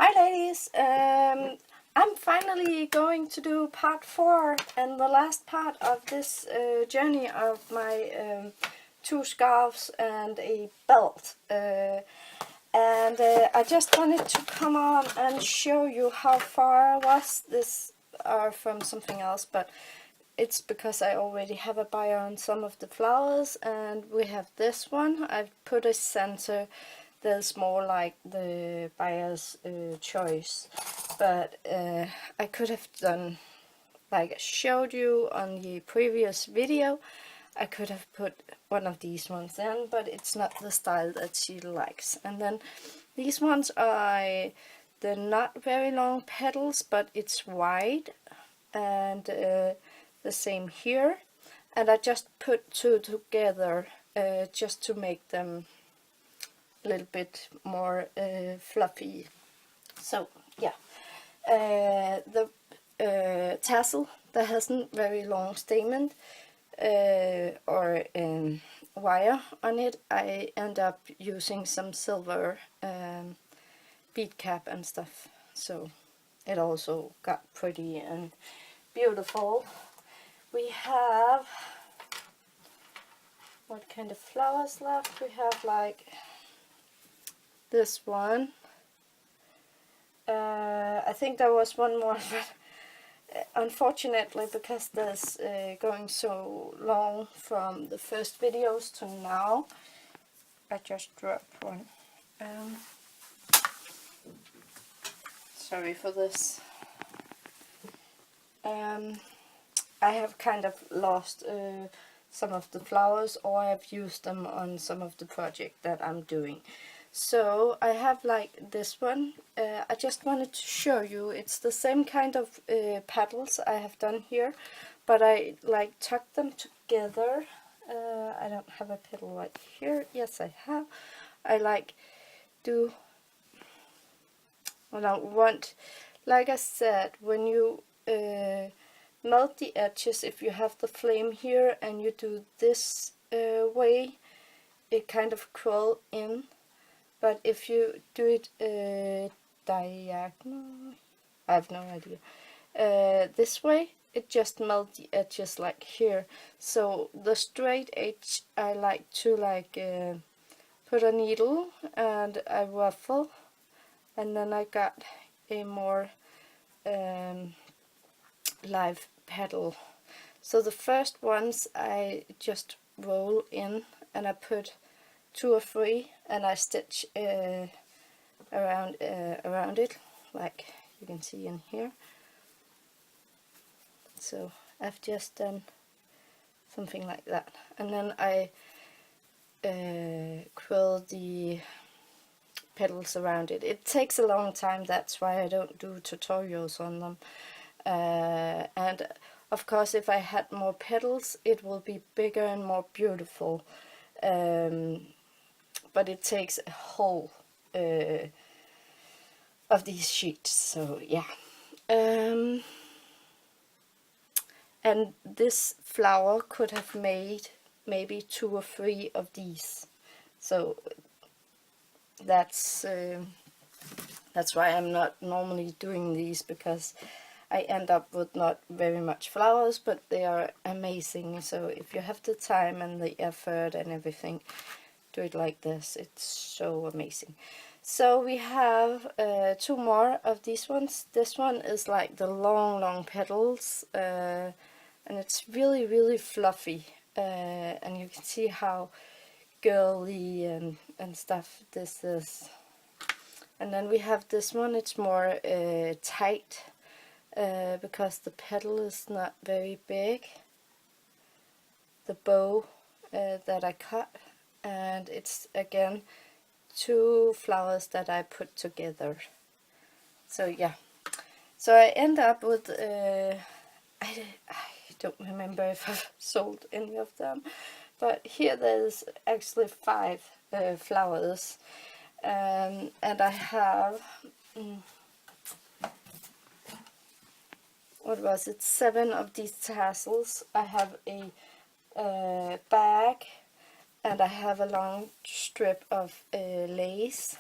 Hi ladies, I'm finally going to do part 4 and the last part of this journey of my 2 scarves and a belt. I just wanted to come on and show you how far I was. This are from something else, but it's because I already have a buyer on some of the flowers, and we have this one. I've put a center that's more like the buyer's choice, but I could have done, like I showed you on the previous video, I could have put one of these ones in, but it's not the style that she likes. And then these ones are, they're not very long petals, but it's wide, and the same here. And I just put two together just to make them a little bit more fluffy. So yeah, the tassel that hasn't very long stamen or wire on it, I end up using some silver bead cap and stuff, so it also got pretty and beautiful. We have, what kind of flowers left? We have like this one. I think there was one more, but unfortunately, because this going so long from the first videos to now, I just dropped one. Sorry for this. I have kind of lost some of the flowers, or I've used them on some of the project that I'm doing. So I have like this one. I just wanted to show you, it's the same kind of petals I have done here, but I like tuck them together. I don't have a petal right here. Yes, I have. I like do, well, I want, like I said, when you melt the edges, if you have the flame here and you do this way, it kind of curl in. But if you do it diagonal, I have no idea, this way, it just melts the edges like here. So the straight edge, I like to like put a needle and I ruffle, and then I got a more live petal. So the first ones I just roll in and I put 2 or 3 and I stitch around it, like you can see in here. So I've just done something like that, and then I quill the petals around it. It takes a long time, that's why I don't do tutorials on them. And of course, if I had more petals, it will be bigger and more beautiful. But it takes a whole of these sheets, so yeah. And this flower could have made maybe 2 or 3 of these, so that's why I'm not normally doing these, because I end up with not very much flowers, but they are amazing. So if you have the time and the effort and everything, do it like this. It's so amazing. So we have 2 more of these ones. This one is like the long petals, and it's really fluffy, and you can see how girly and stuff this is. And then we have this one. It's more tight, because the petal is not very big, the bow that I cut, and it's again 2 flowers that I put together. So yeah, so I end up with I don't remember if I've sold any of them, but here there's actually 5 flowers, and I have what was it, 7 of these tassels. I have a bag, and I have a long strip of lace,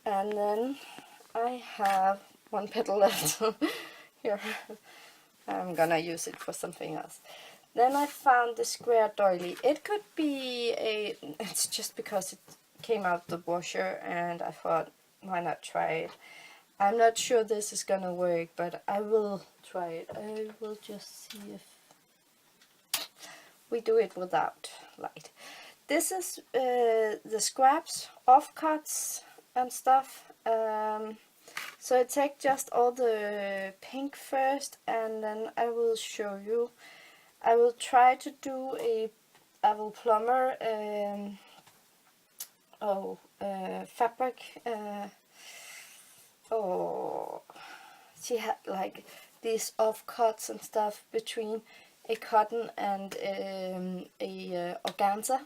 and then I have one petal left here. I'm gonna use it for something else. Then I found the square doily. It could be a... It's just because it came out the washer and I thought, why not try it? I'm not sure this is gonna work, but I will try it. I will just see if we do it without light. This is the scraps, offcuts and stuff. So I take just all the pink first, and then I will show you. I will try to do a Abel Plumber fabric. She had like these offcuts and stuff between a cotton and a organza.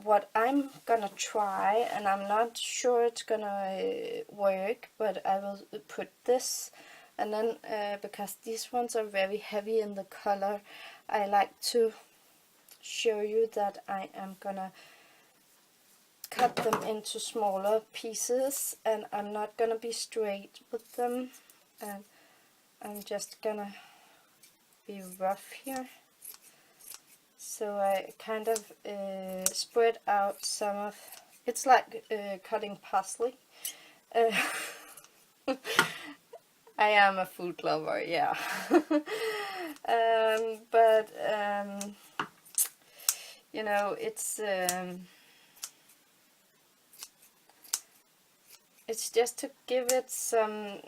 What I'm gonna try, and I'm not sure it's gonna work, but I will put this, and then because these ones are very heavy in the color, I like to show you that I am gonna cut them into smaller pieces, and I'm not gonna be straight with them, and I'm just gonna be rough here. So I kind of spread out some of... It's like cutting parsley. I am a food lover, yeah. You know, it's just to give it some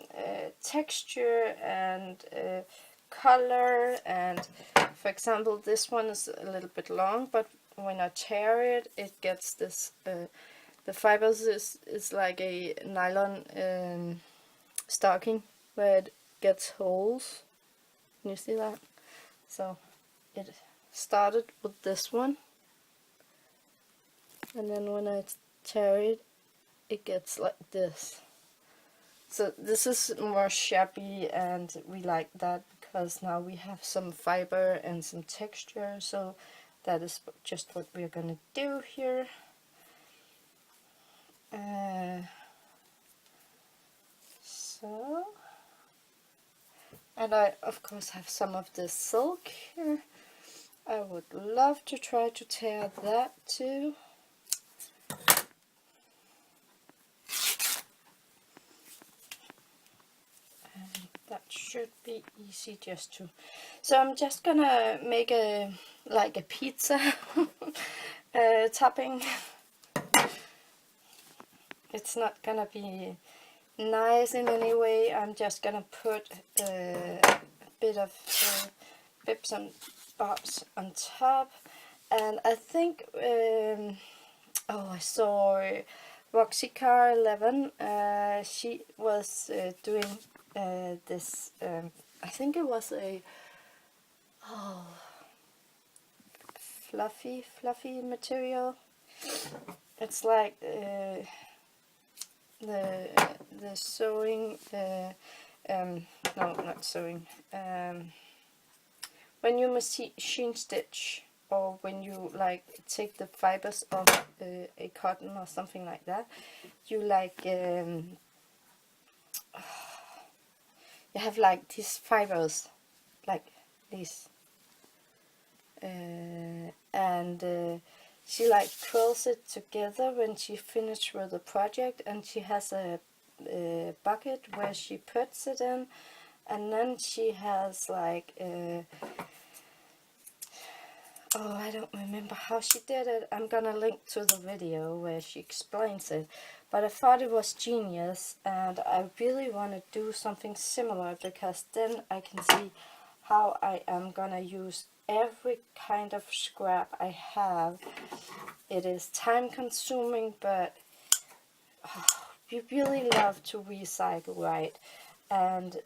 texture and color. And for example, this one is a little bit long, but when I tear it, it gets this the fibers is like a nylon stocking where it gets holes. Can you see that? So it started with this one, and then when I tear it, it gets like this. So this is more shabby, and we like that because now we have some fiber and some texture. So that is just what we're gonna do here. And I of course have some of this silk here. I would love to try to tear that too. And that should be easy just to... So I'm just gonna make a pizza topping. It's not gonna be nice in any way. I'm just gonna put a bit of bits and bobs on top. And I think I saw Roxy Car 11. She was doing this. I think it was a fluffy material. It's like the sewing, no, not sewing, when you machine stitch, or when you like take the fibers of a cotton or something like that, you like you have like these fibers like these, and she like curls it together when she finished with the project, and she has a bucket where she puts it in, and then she has like I don't remember how she did it. I'm gonna link to the video where she explains it, but I thought it was genius, and I really want to do something similar, because then I can see how I am gonna use every kind of scrap I have. It is time consuming, but we really love to recycle, right? And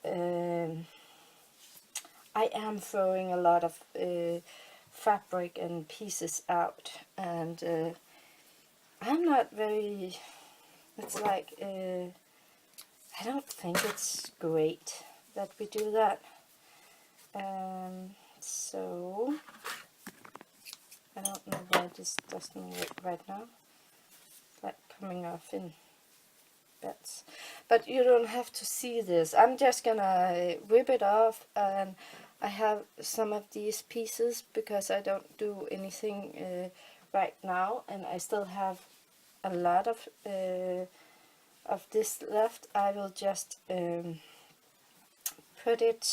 I am throwing a lot of fabric and pieces out, and I'm not very... It's like I don't think it's great that we do that. So I don't know why this doesn't work right now. It's like coming off in bits. But you don't have to see this. I'm just gonna rip it off, and I have some of these pieces because I don't do anything right now, and I still have a lot of this left. I will just put it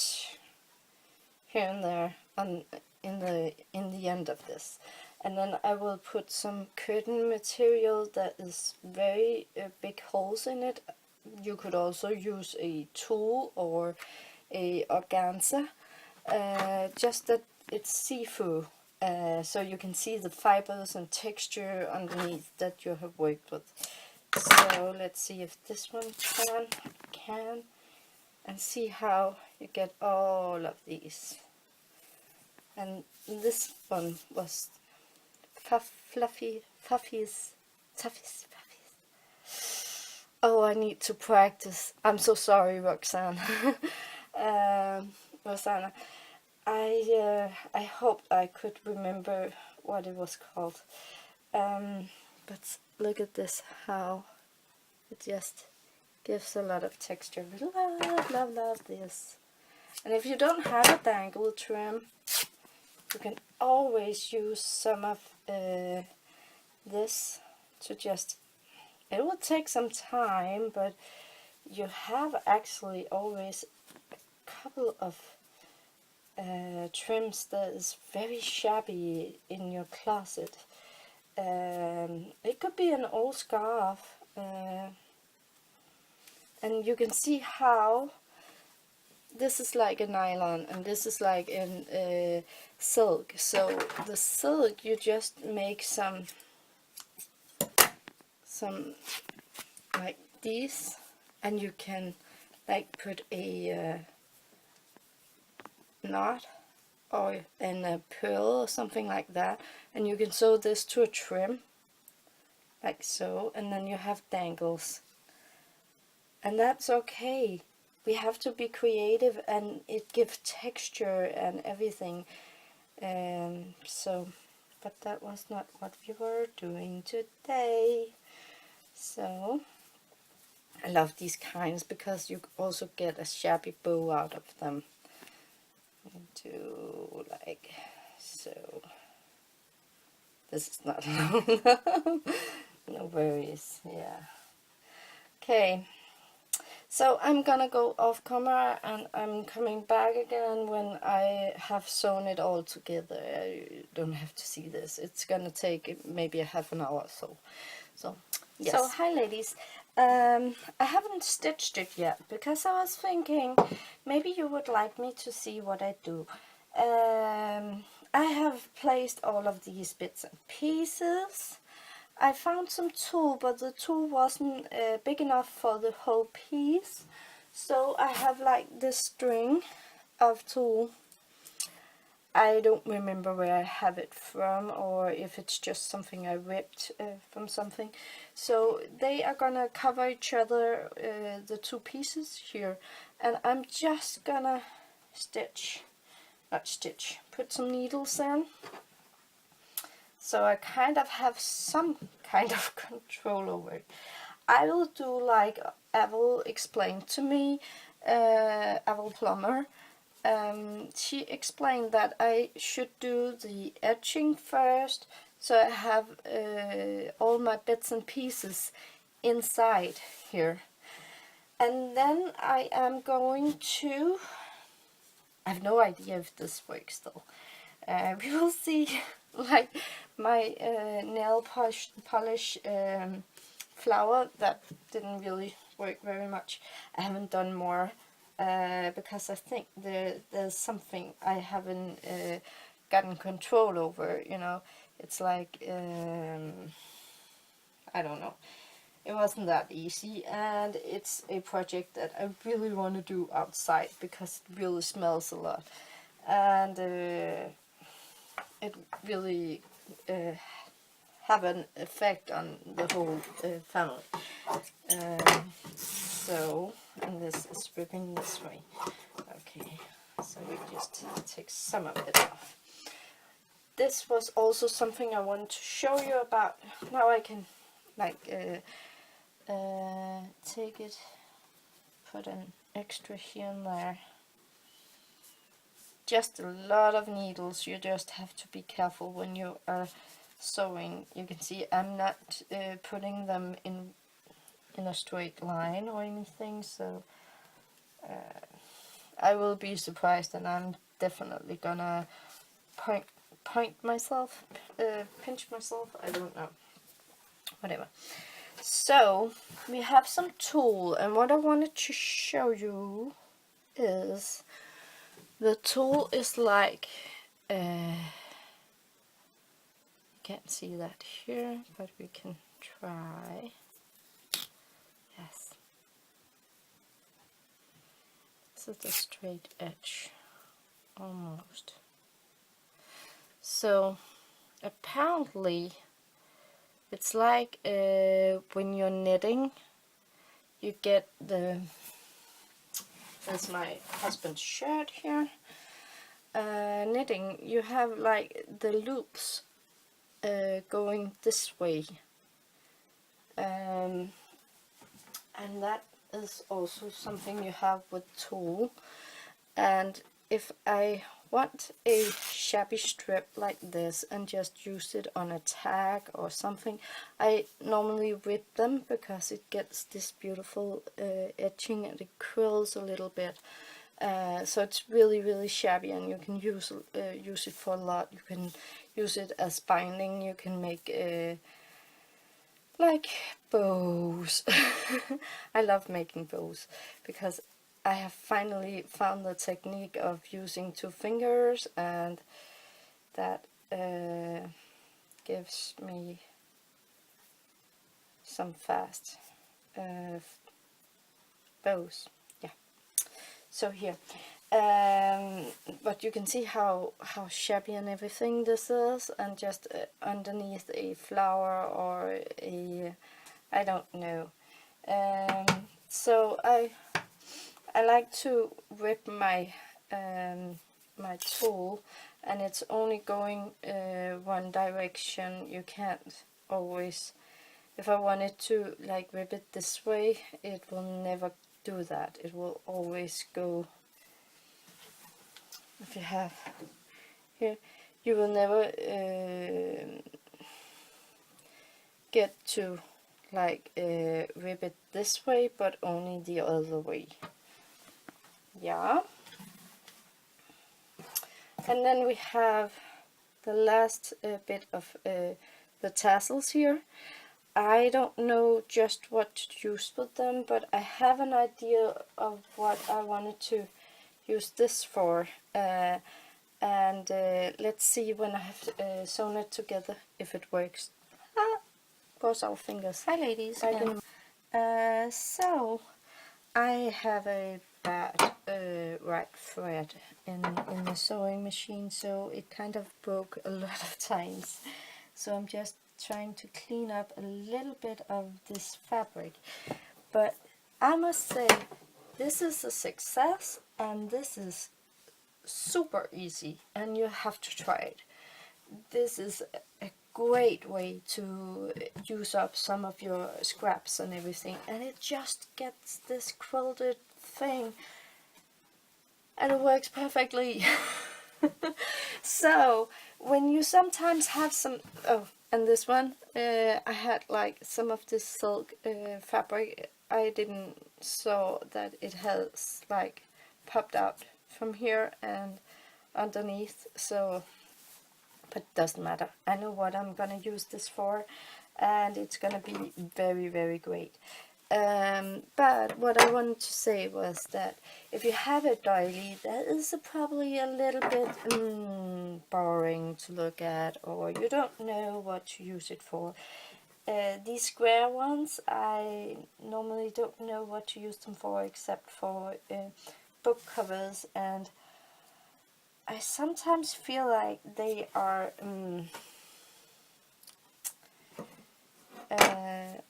here and there on in the end of this, and then I will put some curtain material that is very big holes in it. You could also use a tulle or a organza, just that it's see-through, so you can see the fibers and texture underneath that you have worked with. So let's see if this one can, and see how you get all of these. And this one was Fuffies. Oh, I need to practice. I'm so sorry, Roxanne. Rosanna. I hoped I could remember what it was called. But look at this, how it just gives a lot of texture. Love this. And if you don't have a dangle trim, you can always use some of this to just, it will take some time, but you have actually always a couple of trims that is very shabby in your closet. It could be an old scarf, and you can see how this is like a nylon and this is like in silk. So the silk, you just make some like these, and you can like put a knot or in a pearl or something like that, and you can sew this to a trim like so, and then you have dangles, and that's okay. We have to be creative, and it gives texture and everything. So, but that was not what we were doing today. So I love these kinds because you also get a shabby bow out of them. Do like so. This is not long. No worries. Yeah. Okay. So I'm gonna go off camera, and I'm coming back again when I have sewn it all together. You don't have to see this. It's gonna take maybe a half an hour or so. So, yes. So hi ladies. I haven't stitched it yet because I was thinking maybe you would like me to see what I do. I have placed all of these bits and pieces. I found some tulle, but the tulle wasn't big enough for the whole piece. So I have like this string of tulle. I don't remember where I have it from, or if it's just something I ripped from something. So they are gonna cover each other, the two pieces here, and I'm just gonna put some needles in. So I kind of have some kind of control over it. I will do like Avril explained to me, Avril Plummer. She explained that I should do the edging first, so I have all my bits and pieces inside here. And then I am going to, I have no idea if this works though. We will see. Like my nail polish flower, that didn't really work very much. I haven't done more because I think there's something I haven't gotten control over, you know. It's like, I don't know. It wasn't that easy, and it's a project that I really want to do outside because it really smells a lot. And it really have an effect on the whole family. So, and this is ripping this way. Okay, so we just take some of it off. This was also something I wanted to show you about. Now I can like take it, put an extra here and there. Just a lot of needles. You just have to be careful when you are sewing. You can see I'm not putting them in a straight line or anything, so I will be surprised, and I'm definitely gonna pinch myself, I don't know, whatever. So we have some tulle, and what I wanted to show you is the tulle is like, you can't see that here, but we can try. Yes, this is a straight edge, almost. So apparently it's like when you're knitting, you get that's my husband's shirt here. Knitting, you have like the loops going this way, and that is also something you have with tulle. And if I want a shabby strip like this and just use it on a tag or something, I normally rip them because it gets this beautiful edging and it curls a little bit. So it's really shabby, and you can use it for a lot. You can use it as binding. You can make like bows. I love making bows because I have finally found the technique of using 2 fingers, and that gives me some fast bows. Yeah. So here, but you can see how shabby and everything this is, and just underneath a flower or a, I don't know. So I like to rip my my tulle, and it's only going one direction. You can't always, if I wanted to like rip it this way, it will never do that. It will always go, if you have here, you will never get to like rip it this way, but only the other way. Yeah. And then we have the last bit of the tassels here. I don't know just what to use with them, but I have an idea of what I wanted to use this for. And let's see when I have sewn it together if it works. Cross our fingers. Hi ladies. So I have a bad right thread in the sewing machine, so it kind of broke a lot of times. So I'm just trying to clean up a little bit of this fabric. But I must say, this is a success, and this is super easy, and you have to try it. This is a great way to use up some of your scraps and everything, and it just gets this quilted thing, and it works perfectly. So when you sometimes have some, oh, and this one, I had like some of this silk fabric, I didn't saw that it has like popped out from here and underneath, so, but it doesn't matter. I know what I'm gonna use this for, and it's gonna be very great. But what I wanted to say was that if you have a doily that is probably a little bit boring to look at, or you don't know what to use it for, these square ones, I normally don't know what to use them for except for book covers, and I sometimes feel like they are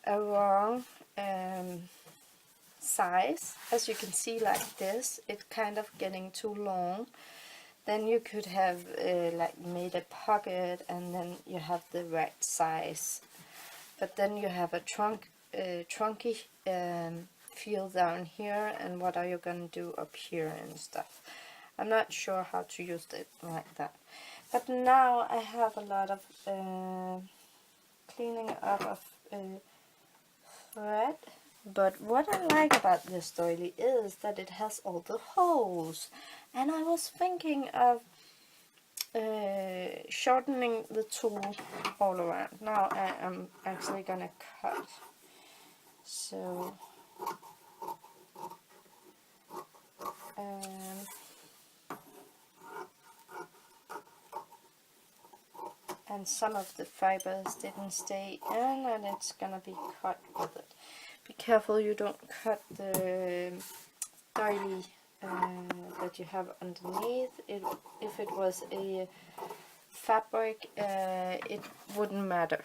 a wrong size. As you can see, like this, it's kind of getting too long. Then you could have like made a pocket, and then you have the right size. But then you have a trunk trunky feel down here, and what are you gonna do up here and stuff. I'm not sure how to use it like that. But now I have a lot of cleaning up of thread. But what I like about this doily is that it has all the holes. And I was thinking of shortening the tool all around. Now I am actually gonna cut. So and some of the fibers didn't stay in, and it's gonna be cut with it. Be careful you don't cut the doily that you have underneath. If it was a fabric, it wouldn't matter.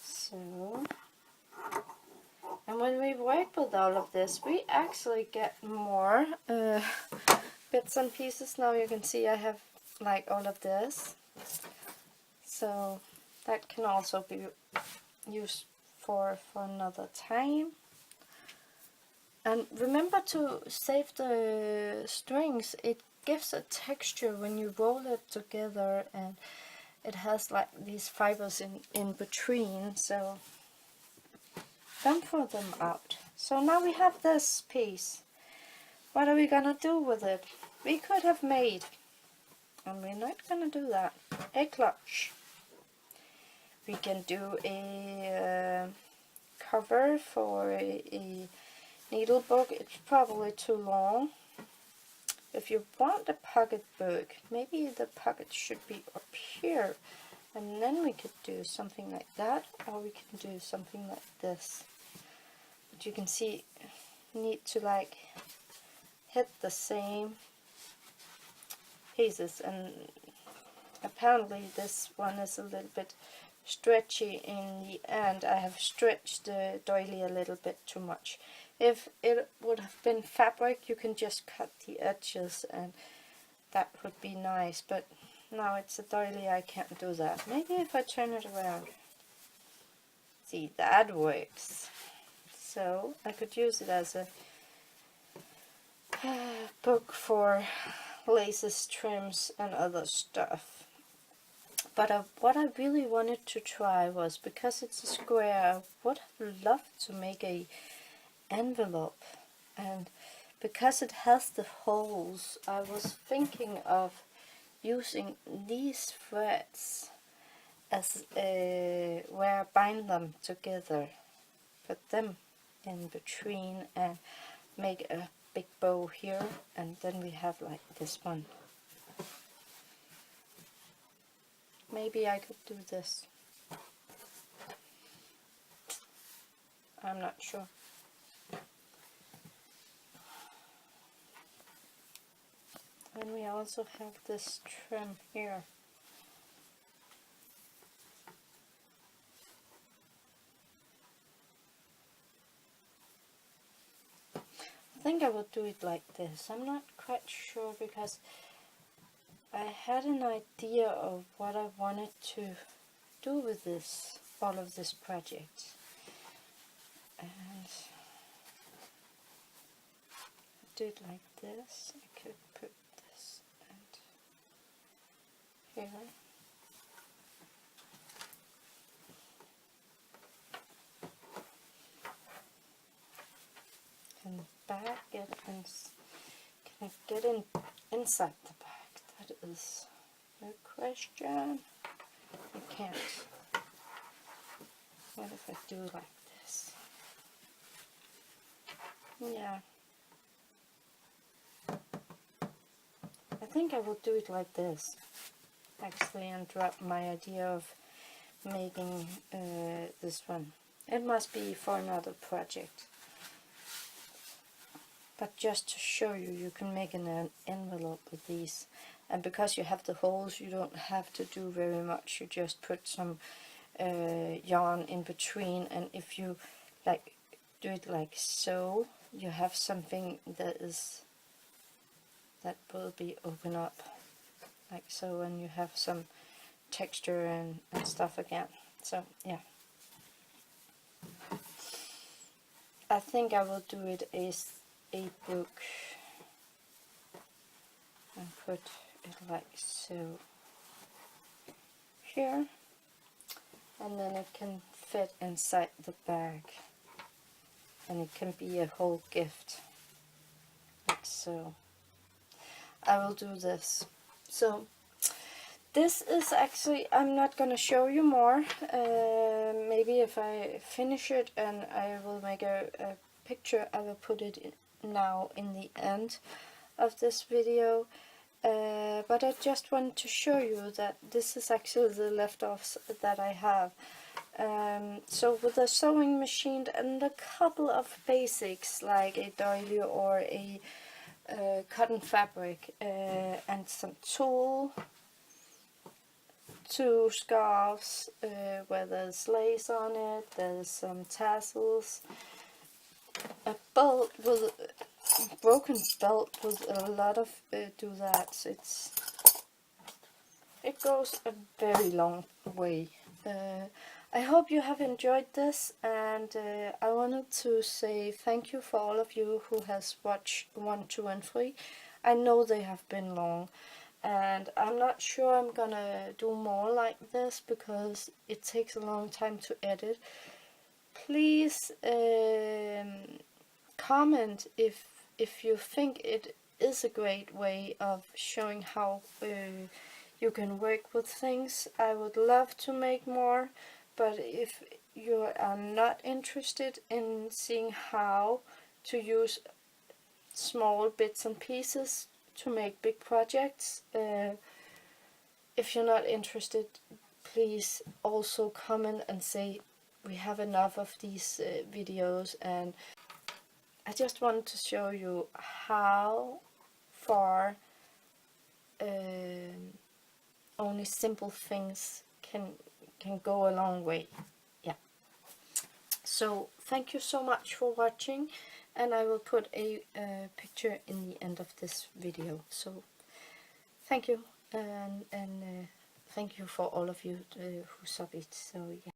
So, and when we work with all of this, we actually get more bits and pieces. Now you can see I have like all of this, so that can also be used for another time. And remember to save the strings. It gives a texture when you roll it together, and it has like these fibers in between, so don't throw them out. So now we have this piece. What are we gonna do with it? We could have made, and we're not gonna do that, a clutch. We can do a cover for a needle book. It's probably too long. If you want a pocketbook, maybe the pocket should be up here, and then we could do something like that, or we can do something like this. But you can see, you need to like hit the same pieces, and apparently this one is a little bit stretchy in the end. I have stretched the doily a little bit too much. If it would have been fabric, you can just cut the edges and that would be nice, but now it's a doily, I can't do that. Maybe if I turn it around. See, that works. So I could use it as a book for laces, trims and other stuff. But what I really wanted to try was, because it's a square, I would have loved to make a envelope, and because it has the holes, I was thinking of using these threads as where I bind them together, put them in between and make a big bow here, and then we have like this one. Maybe I could do this. I'm not sure. And we also have this trim here. I think I will do it like this. I'm not quite sure, because I had an idea of what I wanted to do with this, all of this project. And do it like this. I could put this and here. And back it, and can I get in inside the back? That is the question. I can't. What if I do like this? Yeah. I think I will do it like this, actually, and drop my idea of making this one. It must be for another project. But just to show you, you can make an envelope with these. And because you have the holes, you don't have to do very much. You just put some yarn in between, and if you like do it like so, you have something that will be open up like so, and you have some texture and stuff again. So yeah, I think I will do it as a book and put it like so here, and then it can fit inside the bag, and it can be a whole gift like so. I will do this. So this is actually, I'm not gonna show you more. Maybe if I finish it and I will make a picture, I will put it now in the end of this video. But I just want to show you that this is actually the leftovers that I have. So with a sewing machine and a couple of basics like a doily or a cotton fabric, and some tulle, 2 scarves where there's lace on it, there's some tassels, a belt with a broken belt with a lot of do that. It goes a very long way. I hope you have enjoyed this, and I wanted to say thank you for all of you who has watched 1, 2 and 3. I know they have been long, and I'm not sure I'm gonna do more like this because it takes a long time to edit. Please comment if you think it is a great way of showing how you can work with things. I would love to make more, but if you are not interested in seeing how to use small bits and pieces to make big projects, if you're not interested, please also comment and say we have enough of these videos. And I just wanted to show you how far only simple things can go a long way. Yeah. So thank you so much for watching, and I will put a picture in the end of this video. So thank you, and thank you for all of you who sub it. So yeah.